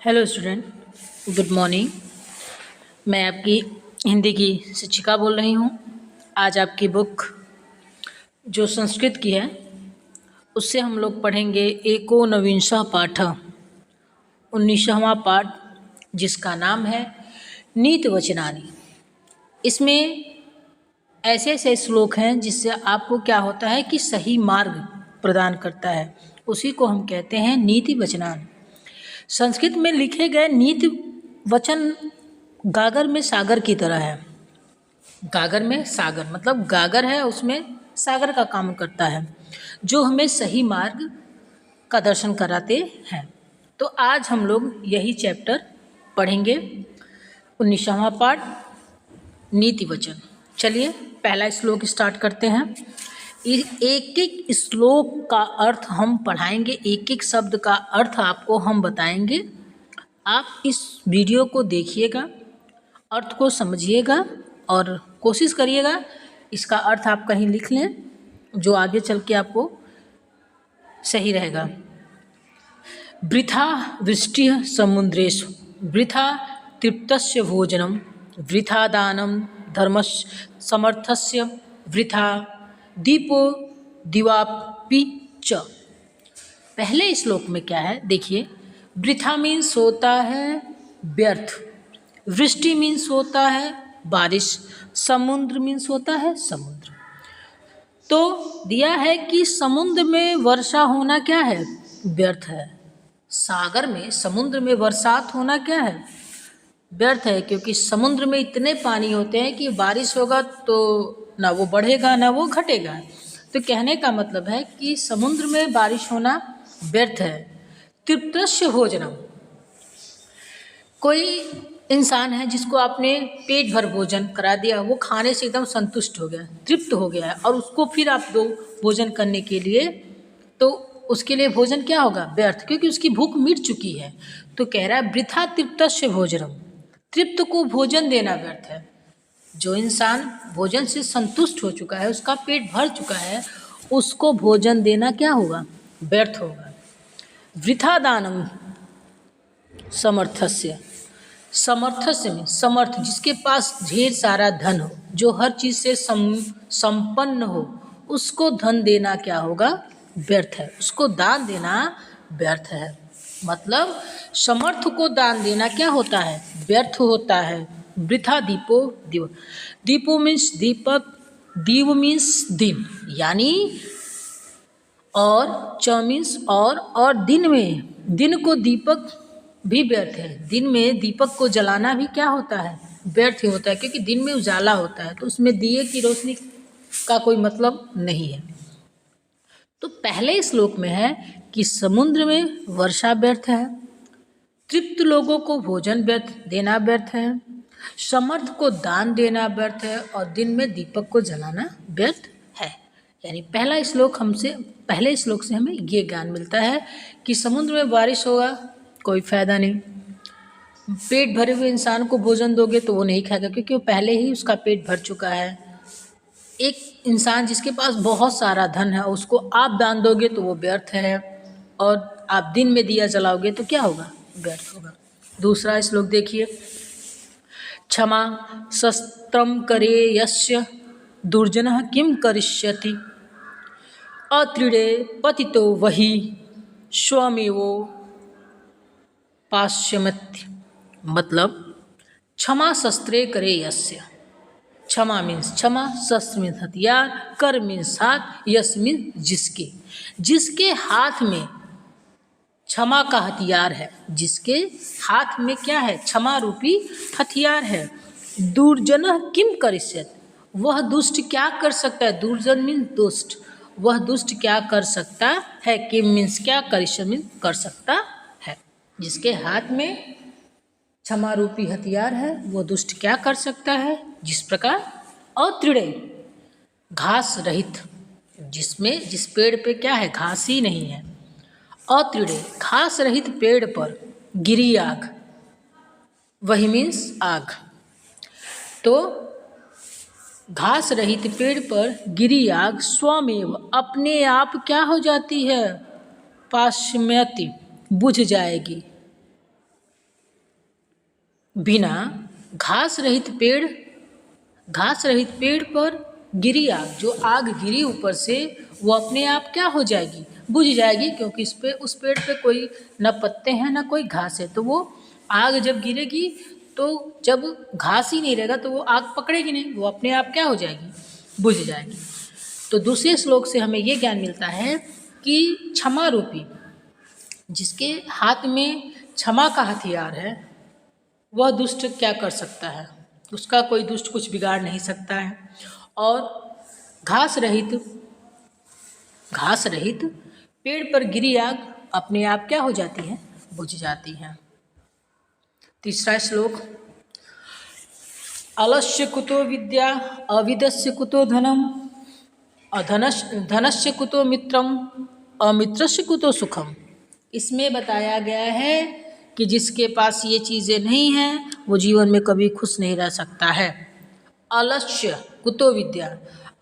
Hello student, good morning. मैं आपकी हिंदी की शिक्षिका बोल रही हूँ। आज आपकी बुक जो संस्कृत की है उससे हम लोग पढ़ेंगे एकोनविंशः पाठः, 19वां पाठ, जिसका नाम है नीतिवचनानि। इसमें ऐसे ऐसे श्लोक हैं जिससे आपको क्या होता है कि सही मार्ग प्रदान करता है, उसी को हम कहते हैं नीति वचनानि। संस्कृत में लिखे गए नीति वचन गागर में सागर की तरह है। गागर में सागर मतलब गागर है, उसमें सागर का काम करता है, जो हमें सही मार्ग का दर्शन कराते हैं। तो आज हम लोग यही चैप्टर पढ़ेंगे, 19वां पाठ नीति वचन। चलिए पहला श्लोक स्टार्ट करते हैं। एक एक श्लोक का अर्थ हम पढ़ाएंगे, एक एक शब्द का अर्थ आपको हम बताएंगे। आप इस वीडियो को देखिएगा, अर्थ को समझिएगा और कोशिश करिएगा इसका अर्थ आप कहीं लिख लें, जो आगे चल के आपको सही रहेगा। वृथा वृष्टिः समुद्रेषु, वृथा तृप्तस्य भोजनम, वृथा दानं धर्मस्य समर्थस्य, वृथा दीपो दिवापि च। पहले श्लोक में क्या है देखिए, वृथा मीन्स होता है व्यर्थ, वृष्टि मीन्स होता है बारिश, समुद्र मीन्स होता है समुद्र। तो दिया है कि समुद्र में वर्षा होना क्या है, व्यर्थ है। सागर में, समुद्र में बरसात होना क्या है, व्यर्थ है, क्योंकि समुद्र में इतने पानी होते हैं कि बारिश होगा तो ना वो बढ़ेगा ना वो घटेगा। तो कहने का मतलब है कि समुद्र में बारिश होना व्यर्थ है। तृप्तस्य भोजनम, कोई इंसान है जिसको आपने पेट भर भोजन करा दिया, वो खाने से एकदम संतुष्ट हो गया, तृप्त हो गया है, और उसको फिर आप दो भोजन करने के लिए, तो उसके लिए भोजन क्या होगा, व्यर्थ, क्योंकि उसकी भूख मिट चुकी है। तो कह रहा है वृथा तृप्तस्य भोजनम, तृप्त को भोजन देना व्यर्थ है। जो इंसान भोजन से संतुष्ट हो चुका है, उसका पेट भर चुका है, उसको भोजन देना क्या होगा, व्यर्थ होगा। वृथा दानम समर्थस्य, समर्थस्य में समर्थ, जिसके पास ढेर सारा धन हो, जो हर चीज़ से संपन्न हो, उसको धन देना क्या होगा, व्यर्थ है, उसको दान देना व्यर्थ है। मतलब समर्थ को दान देना क्या होता है, व्यर्थ होता है। वृथा दीपो दिव, दीपो मीन्स दीपक, दीव मीन्स दिन, यानी और च मीन्स और दिन में, दिन को दीपक भी व्यर्थ है। दिन में दीपक को जलाना भी क्या होता है, व्यर्थ ही होता है, क्योंकि दिन में उजाला होता है, तो उसमें दिए की रोशनी का कोई मतलब नहीं है। तो पहले श्लोक में है कि समुद्र में वर्षा व्यर्थ है, तृप्त लोगों को भोजन व्यर्थ देना व्यर्थ है, समर्थ को दान देना व्यर्थ है, और दिन में दीपक को जलाना व्यर्थ है। यानी पहले श्लोक से हमें ये ज्ञान मिलता है कि समुद्र में बारिश होगा कोई फायदा नहीं, पेट भरे हुए इंसान को भोजन दोगे तो वो नहीं खाएगा, क्योंकि वो पहले ही उसका पेट भर चुका है। एक इंसान जिसके पास बहुत सारा धन है, उसको आप दान दोगे तो वो व्यर्थ है, और आप दिन में दिया जलाओगे तो क्या होगा, व्यर्थ होगा। दूसरा श्लोक देखिए, क्षमा शस्त्रम करे यस्य दुर्जनः किम करिष्यति, अत्रिडे पतितो वही स्वमेवो पाश्यमति। मतलब क्षमा शस्त्रे करे यस्य, क्षमा मीन्स क्षमा, शस्त्र मीन्स हथियार, कर मीन्स हाथ, यश मीन्स जिसके, जिसके हाथ में क्षमा का हथियार है, जिसके हाथ में क्या है, क्षमा रूपी हथियार है। दुर्जन किम करिष्यति, वह दुष्ट क्या कर सकता है, दुर्जन मीन्स दुष्ट, वह दुष्ट क्या कर सकता है, किम मीन्स क्या, करिष्यति मीन्स कर सकता है। जिसके हाथ में क्षमा रूपी हथियार है, वो दुष्ट क्या कर सकता है, जिस प्रकार अत्रिडे, घास रहित, जिस पेड़ पे क्या है, घास ही नहीं है, अत्रिडे, घास रहित पेड़ पर गिरी आग, वही मीन्स आग। तो घास रहित पेड़ पर गिरी आग स्वमेव, अपने आप क्या हो जाती है, पाश्यमति, बुझ जाएगी, बिना घास रहित पेड़ पर गिरी आग, जो आग गिरी ऊपर से वो अपने आप क्या हो जाएगी, बुझ जाएगी, क्योंकि उस पेड़ पे कोई न पत्ते हैं न कोई घास है। तो वो आग जब गिरेगी तो जब घास ही नहीं रहेगा तो वो आग पकड़ेगी नहीं, वो अपने आप क्या हो जाएगी, बुझ जाएगी। तो दूसरे श्लोक से हमें ये ज्ञान मिलता है कि क्षमा रूपी, जिसके हाथ में क्षमा का हथियार है, वह दुष्ट क्या कर सकता है, उसका कोई दुष्ट कुछ बिगाड़ नहीं सकता है। और घास रहित पेड़ पर गिरी आग अपने आप क्या हो जाती है, बुझ जाती है। तीसरा श्लोक, अलस्य कुतो विद्या अविदस्य कुतो धनम धनस्य कुतो मित्रम अमित्रस्य कुतो सुखम। इसमें बताया गया है कि जिसके पास ये चीज़ें नहीं हैं वो जीवन में कभी खुश नहीं रह सकता है। अलस्य कुतो विद्या,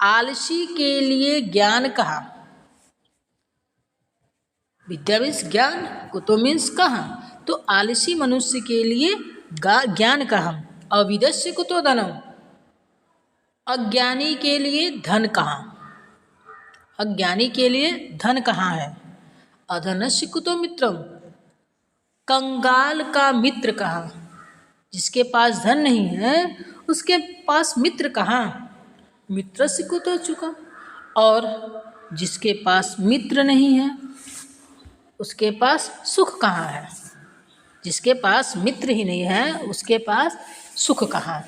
आलसी के लिए ज्ञान कहाँ, विद्या मीन्स ज्ञान, कुतो मीन्स कहाँ, तो आलसी मनुष्य के लिए ज्ञान कहाँ। अविदस्य कुतो धनम, अज्ञानी के लिए धन कहाँ, अज्ञानी के लिए धन कहाँ है। अधनस्य कुतो मित्रम, कंगाल का मित्र कहाँ, जिसके पास धन नहीं है उसके पास मित्र कहाँ। मित्रस्य कुतो सुखम, और जिसके पास मित्र नहीं है उसके पास सुख कहाँ है, जिसके पास मित्र ही नहीं है उसके पास सुख कहाँ।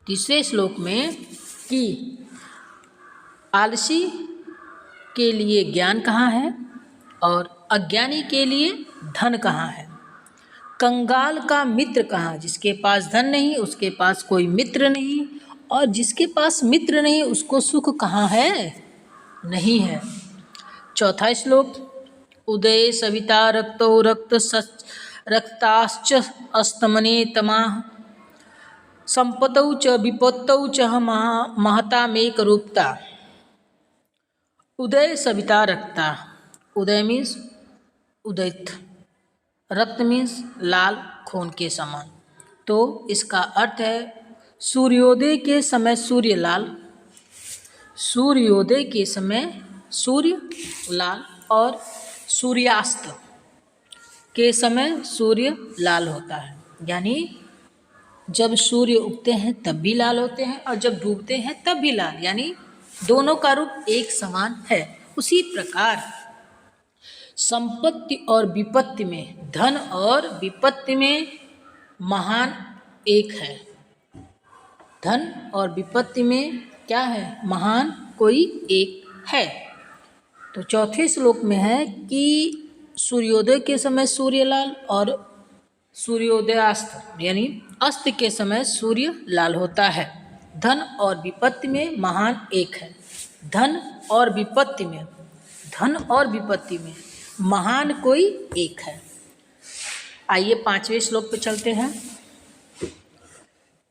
तीसरे श्लोक में कि आलसी के लिए ज्ञान कहाँ है और अज्ञानी के लिए धन कहाँ है, कंगाल का मित्र कहाँ, जिसके पास धन नहीं उसके पास कोई मित्र नहीं, और जिसके पास मित्र नहीं उसको सुख कहाँ है, नहीं है। चौथा श्लोक, उदये सविता रक्तो रक्ताश्च अस्तमने तमाः संपतौ च विपत्तौ च महतामेक रूपता। उदय सविता रक्ता, उदय मीन्स उदित, रक्त मीन्स लाल खून के समान। तो इसका अर्थ है सूर्योदय के समय सूर्य लाल, सूर्योदय के समय सूर्य लाल और सूर्यास्त के समय सूर्य लाल होता है। यानी जब सूर्य उगते हैं तब भी लाल होते हैं और जब डूबते हैं तब भी लाल, यानी दोनों का रूप एक समान है। उसी प्रकार संपत्ति और विपत्ति में, धन और विपत्ति में महान एक है। धन और विपत्ति में क्या है, महान कोई एक है। तो चौथे श्लोक में है कि सूर्योदय के समय सूर्य लाल और सूर्योदयास्त यानी अस्त के समय सूर्य लाल होता है। धन और विपत्ति में महान एक है। धन और विपत्ति में महान कोई एक है। आइए पांचवें श्लोक पे चलते हैं।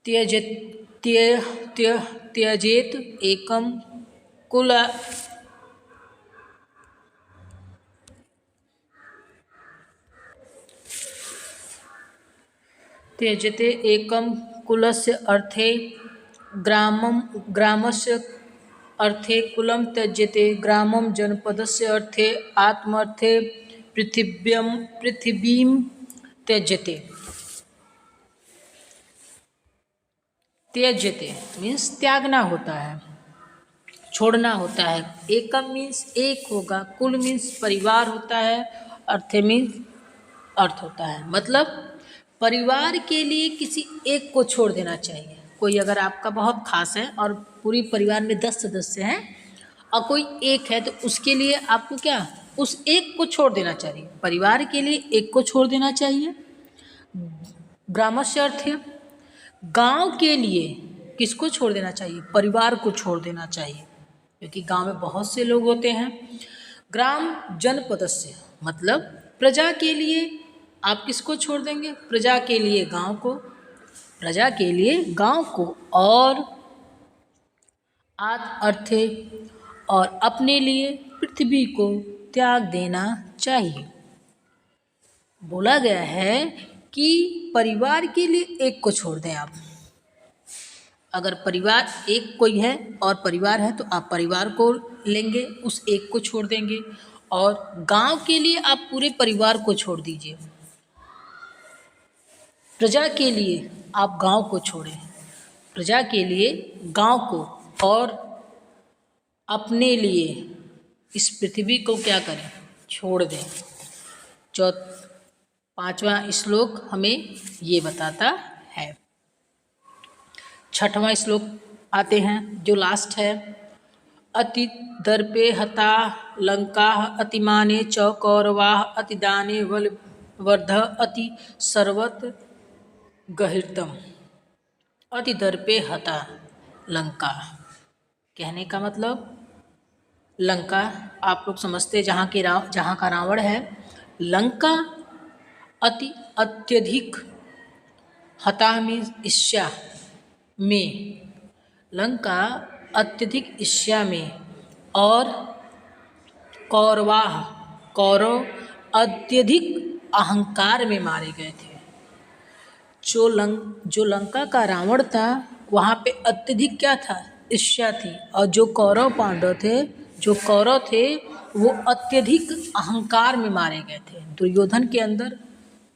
त्यजेत एकम कुल त्यजते एकम कुलस्य अर्थे ग्रामस्य अर्थे कुलम त्यज्यते ग्रामम जनपदस्य अर्थे आत्मर्थे पृथिवीं त्यज्यते। त्यज्यते मीन्स त्यागना होता है, छोड़ना होता है। एकम मीन्स एक होगा, कुल मीन्स परिवार होता है, अर्थे मीन्स अर्थ होता है। मतलब परिवार के लिए किसी एक को छोड़ देना चाहिए। कोई अगर आपका बहुत खास है और पूरी परिवार में 10 सदस्य हैं और कोई एक है तो उसके लिए आपको क्या, उस एक को छोड़ देना चाहिए। परिवार के लिए एक को छोड़ देना चाहिए। ग्रामस्य अर्थ है गांव के लिए किसको छोड़ देना चाहिए, परिवार को छोड़ देना चाहिए, क्योंकि गांव में बहुत से लोग होते हैं। ग्राम जनपदस्य मतलब प्रजा के लिए आप किसको छोड़ देंगे, प्रजा के लिए गांव को, प्रजा के लिए गांव को, और अर्थे और अपने लिए पृथ्वी को त्याग देना चाहिए। बोला गया है कि परिवार के लिए एक को छोड़ दें आप। अगर परिवार एक कोई है और परिवार है तो आप परिवार को लेंगे, उस एक को छोड़ देंगे, और गांव के लिए आप पूरे परिवार को छोड़ दीजिए। प्रजा के लिए आप गांव को छोड़ें, प्रजा के लिए गांव को, और अपने लिए इस पृथ्वी को क्या करें, छोड़ दें। पांचवा श्लोक हमें ये बताता है। छठवां श्लोक आते हैं जो लास्ट है। अति दर्पे हता लंका अतिमाने च कौरवाः अतिदाने वर्ध अति सर्वत्र गहिर्तम। अति दर्पे हता लंका, कहने का मतलब लंका आप लोग समझते जहाँ का रावण है, लंका अत्यधिक हता में ईर्ष्या में, लंका अत्यधिक ईर्ष्या में, और कौरव अत्यधिक अहंकार में मारे गए थे। जो लंका का रावण था वहाँ पे अत्यधिक क्या था, ईर्ष्या थी, और जो कौरव थे वो अत्यधिक अहंकार में मारे गए थे। दुर्योधन के अंदर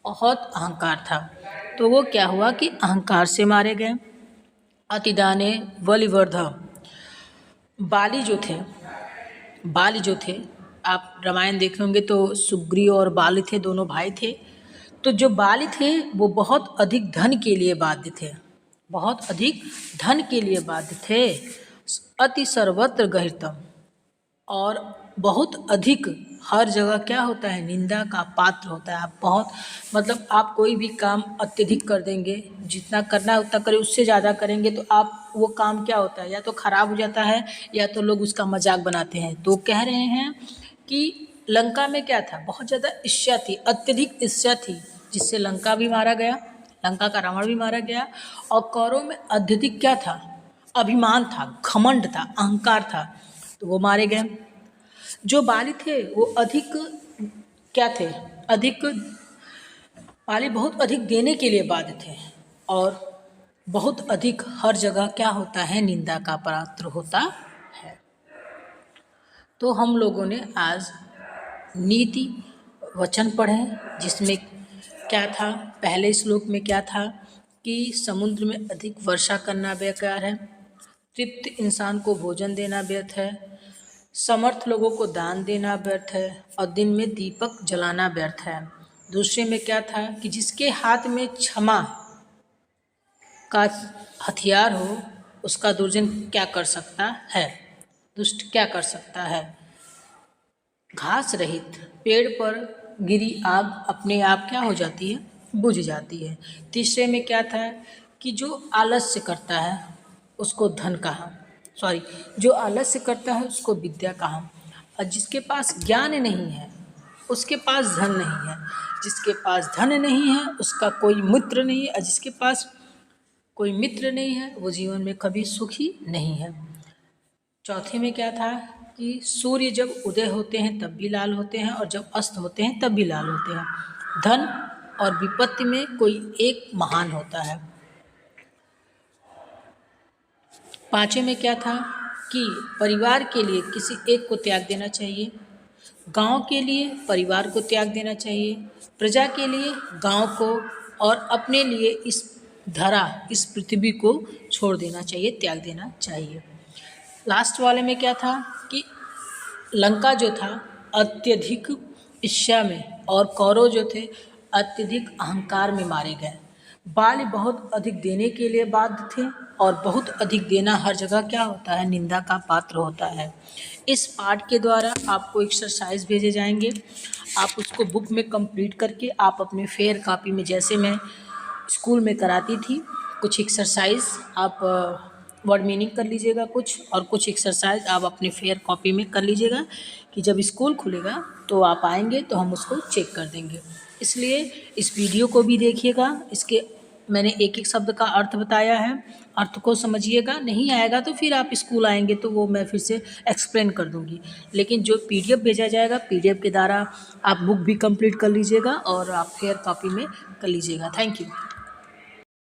बहुत अहंकार था, तो वो क्या हुआ कि अहंकार से मारे गए। अतिदाने बलिवर्ध, बाली जो थे, आप रामायण देखे होंगे तो सुग्रीव और बाली थे, दोनों भाई थे। तो जो बाली थे वो बहुत अधिक धन के लिए बाध्य थे, अति सर्वत्र गहिर्तम, और बहुत अधिक हर जगह क्या होता है, निंदा का पात्र होता है। आप कोई भी काम अत्यधिक कर देंगे, जितना करना है उतना करें, उससे ज़्यादा करेंगे तो आप वो काम क्या होता है, या तो खराब हो जाता है या तो लोग उसका मजाक बनाते हैं। तो कह रहे हैं कि लंका में क्या था, बहुत ज़्यादा ईर्ष्या थी, अत्यधिक ईर्ष्या थी, जिससे लंका भी मारा गया, लंका का रावण भी मारा गया। और कौरव में अत्यधिक क्या था, अभिमान था, घमंड था, अहंकार था, तो वो मारे गए। जो बाली थे वो बाली बहुत अधिक देने के लिए बाध्य थे, और बहुत अधिक हर जगह क्या होता है, निंदा का पात्र होता है। तो हम लोगों ने आज नीति वचन पढ़े, जिसमें क्या था, पहले श्लोक में क्या था कि समुद्र में अधिक वर्षा करना बेकार है, तृप्त इंसान को भोजन देना व्यर्थ है, समर्थ लोगों को दान देना व्यर्थ है, और दिन में दीपक जलाना व्यर्थ है। दूसरे में क्या था कि जिसके हाथ में क्षमा का हथियार हो उसका दुर्जन क्या कर सकता है, दुष्ट क्या कर सकता है। घास रहित पेड़ पर गिरी आग अपने आप क्या हो जाती है, बुझ जाती है। तीसरे में क्या था कि जो आलस्य करता है उसको जो आलस्य करता है उसको विद्या कहा, और जिसके पास ज्ञान नहीं है उसके पास धन नहीं है, जिसके पास धन नहीं है उसका कोई मित्र नहीं है, और जिसके पास कोई मित्र नहीं है वो जीवन में कभी सुखी नहीं है। चौथे में क्या था कि सूर्य जब उदय होते हैं तब भी लाल होते हैं, और जब अस्त होते हैं तब भी लाल होते हैं। धन और विपत्ति में कोई एक महान होता है। पांचवें में क्या था कि परिवार के लिए किसी एक को त्याग देना चाहिए, गांव के लिए परिवार को त्याग देना चाहिए, प्रजा के लिए गांव को, और अपने लिए इस पृथ्वी को छोड़ देना चाहिए, त्याग देना चाहिए। लास्ट वाले में क्या था कि लंका जो था अत्यधिक ईर्ष्या में, और कौरव जो थे अत्यधिक अहंकार में मारे गए। बाली बहुत अधिक देने के लिए बाध्य थे, और बहुत अधिक देना हर जगह क्या होता है, निंदा का पात्र होता है। इस पाठ के द्वारा आपको एक्सरसाइज भेजे जाएंगे, आप उसको बुक में कंप्लीट करके आप अपने फेयर कॉपी में, जैसे मैं स्कूल में कराती थी, कुछ एक्सरसाइज आप वर्ड मीनिंग कर लीजिएगा कुछ, और कुछ एक्सरसाइज आप अपने फेयर कॉपी में कर लीजिएगा, कि जब स्कूल खुलेगा तो आप आएंगे तो हम उसको चेक कर देंगे। इसलिए इस वीडियो को भी देखिएगा, इसके मैंने एक एक शब्द का अर्थ बताया है, अर्थ को समझिएगा। नहीं आएगा तो फिर आप स्कूल आएंगे तो वो मैं फिर से एक्सप्लेन कर दूँगी। लेकिन जो PDF भेजा जाएगा, PDF के द्वारा आप बुक भी कंप्लीट कर लीजिएगा और आप फेयर कॉपी में कर लीजिएगा। Thank you.